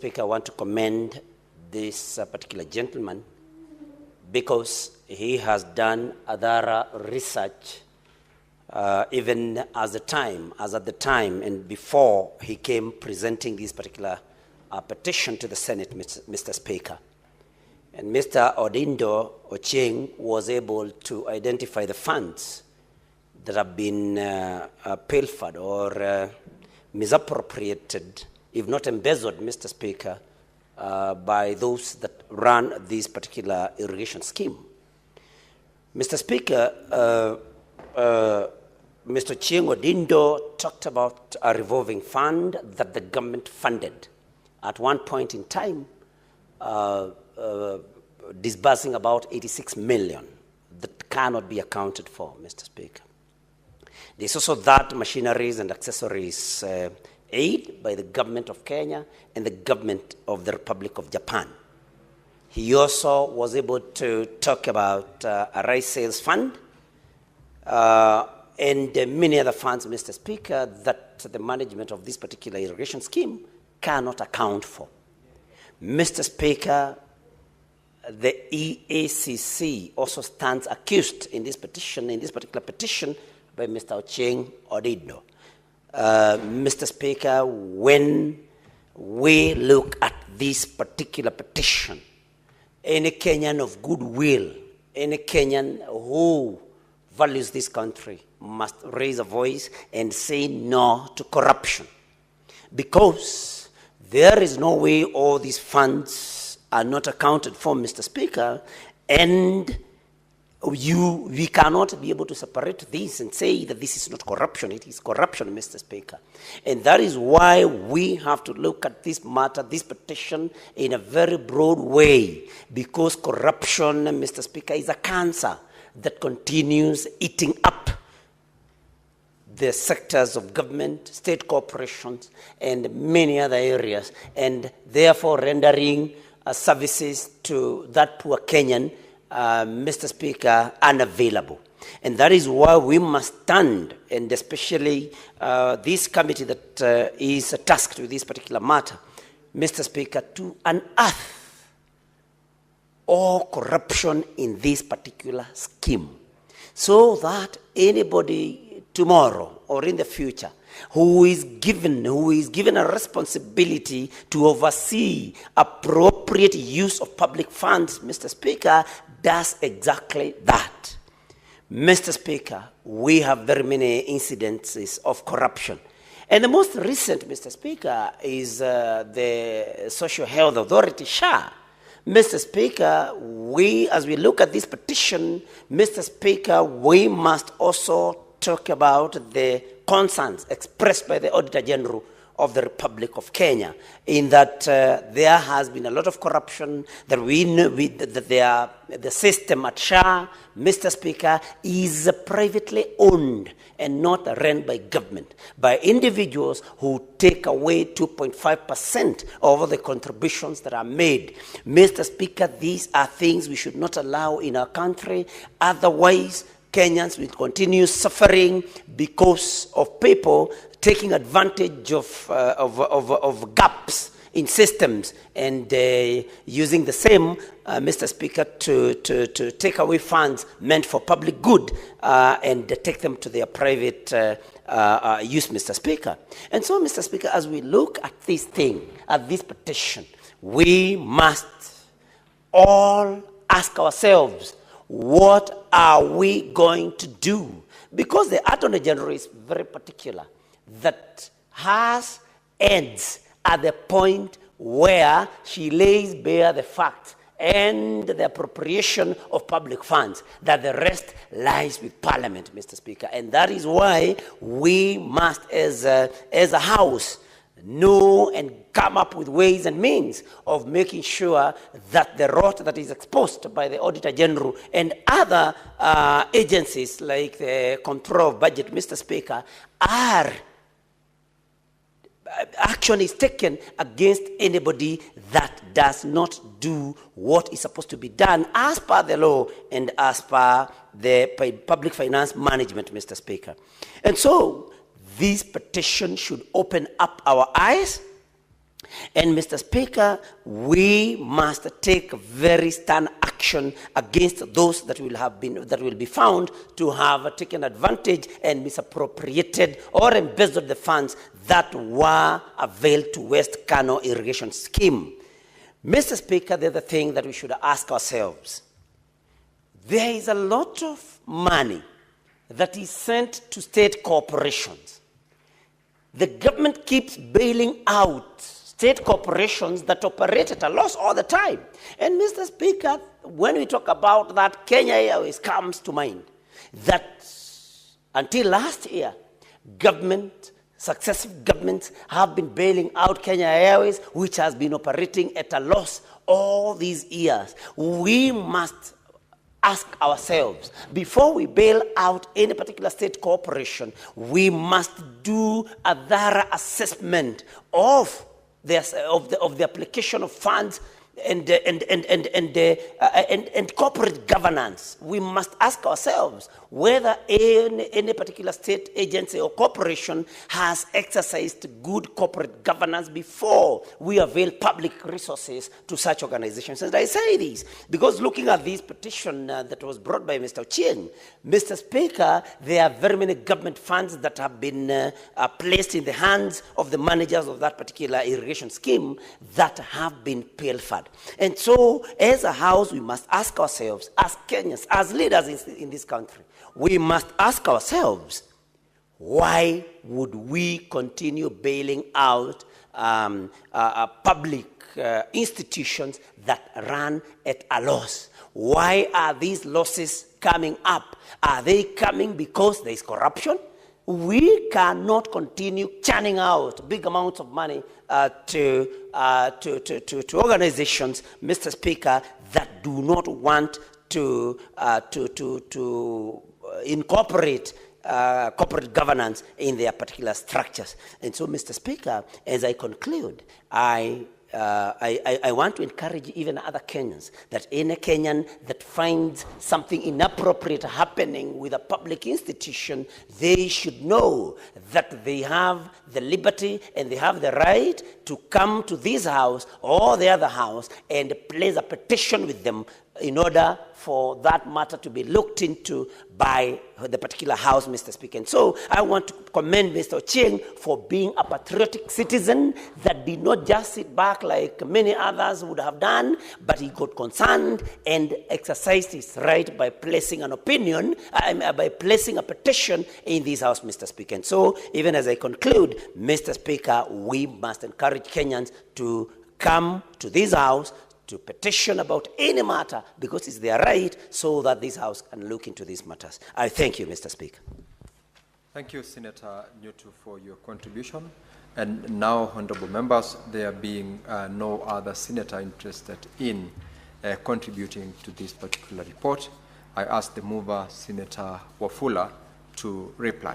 Speaker, I want to commend this particular gentleman because he has done other research even at the time and before he came presenting this particular petition to the Senate, Mr. Speaker. And Mr. Odindo Ochieng was able to identify the funds that have been pilfered or misappropriated, if not embezzled, Mr. Speaker, by those that run this particular irrigation scheme. Mr. Speaker, Mr. Ochieng Odindo talked about a revolving fund that the government funded at one point in time, disbursing about 86 million that cannot be accounted for, Mr. Speaker. There's also that machineries and accessories aid by the government of Kenya and the government of the Republic of Japan. He also was able to talk about a rice sales fund and many other funds, Mr. Speaker, that the management of this particular irrigation scheme cannot account for. Mr. Speaker, the EACC also stands accused in this particular petition by Mr. Ochieng Odindo. Mr. Speaker, when we look at this particular petition, any Kenyan of goodwill, any Kenyan who values this country must raise a voice and say no to corruption. Because there is no way all these funds are not accounted for, Mr. Speaker, and we cannot be able to separate this and say that this is not corruption. It is corruption, Mr. Speaker. And that is why we have to look at this matter, this petition, in a very broad way, because corruption, Mr. Speaker, is a cancer that continues eating up the sectors of government, state corporations, and many other areas, and therefore rendering services to that poor Kenyan, Mr. Speaker, unavailable. And that is why we must stand, and especially this committee that is tasked with this particular matter, Mr. Speaker, to unearth all corruption in this particular scheme, so that anybody tomorrow or in the future who is given a responsibility to oversee appropriate use of public funds, Mr. Speaker, does exactly that. Mr. Speaker, we have very many incidences of corruption. And the most recent, Mr. Speaker, is the Social Health Authority, SHA. Mr. Speaker, as we look at this petition, Mr. Speaker, we must also talk about the concerns expressed by the Auditor General of the Republic of Kenya, in that there has been a lot of corruption, that the system at SHA, Mr. Speaker, is privately owned and not run by government, by individuals who take away 2.5% of the contributions that are made. Mr. Speaker, these are things we should not allow in our country. Otherwise, Kenyans will continue suffering because of people taking advantage of gaps in systems and using the same, Mr. Speaker, to take away funds meant for public good and take them to their private use, Mr. Speaker. And so, Mr. Speaker, as we look at this thing, at this petition, we must all ask ourselves, what are we going to do? Because the Attorney General is very particular, that has ends at the point where she lays bare the facts and the appropriation of public funds, that the rest lies with Parliament, Mr. Speaker. And that is why we must, as a House, know and come up with ways and means of making sure that the rot that is exposed by the Auditor General and other agencies like the Control of Budget, Mr. Speaker, action is taken against anybody that does not do what is supposed to be done as per the law and as per the public finance management, Mr. Speaker. And so, this petition should open up our eyes And Mr. Speaker, we must take very stern action against those that will be found to have taken advantage and misappropriated or embezzled the funds that were availed to West Kano irrigation scheme. Mr. Speaker, the other thing that we should ask ourselves, there is a lot of money that is sent to state corporations. The government keeps bailing out state corporations that operate at a loss all the time. And Mr. Speaker, when we talk about that, Kenya Airways comes to mind. That until last year, successive governments have been bailing out Kenya Airways, which has been operating at a loss all these years. We must ask ourselves, before we bail out any particular state corporation, we must do a thorough assessment of the application of funds and corporate governance. We must ask ourselves whether any particular state agency or corporation has exercised good corporate governance before we avail public resources to such organizations. And I say this because looking at this petition that was brought by Mr. Ochieng, Mr. Speaker, there are very many government funds that have been placed in the hands of the managers of that particular irrigation scheme that have been pilfered. And so, as a house, we must ask ourselves, as Kenyans, as leaders in this country, we must ask ourselves, why would we continue bailing out public institutions that run at a loss? Why are these losses coming up? Are they coming because there is corruption? We cannot continue churning out big amounts of money to organizations, Mr. Speaker, that do not want to incorporate corporate governance in their particular structures. And so, Mr. Speaker, as I conclude, I want to encourage even other Kenyans that any Kenyan that finds something inappropriate happening with a public institution, they should know that they have the liberty and they have the right to come to this house or the other house and place a petition with them in order for that matter to be looked into by the particular house, Mr. Speaker. And so I want to commend Mr. Ochieng for being a patriotic citizen that did not just sit back like many others would have done, but he got concerned and exercised his right by placing an opinion, by placing a petition in this house, Mr. Speaker. And so even as I conclude, Mr. Speaker, we must encourage Kenyans to come to this house to petition about any matter because it's their right, so that this house can look into these matters. I thank you, Mr. Speaker. Thank you, Senator Nyutu, for your contribution. And now, honorable members, there being no other senator interested in contributing to this particular report, I ask the mover, Senator Wafula, to reply.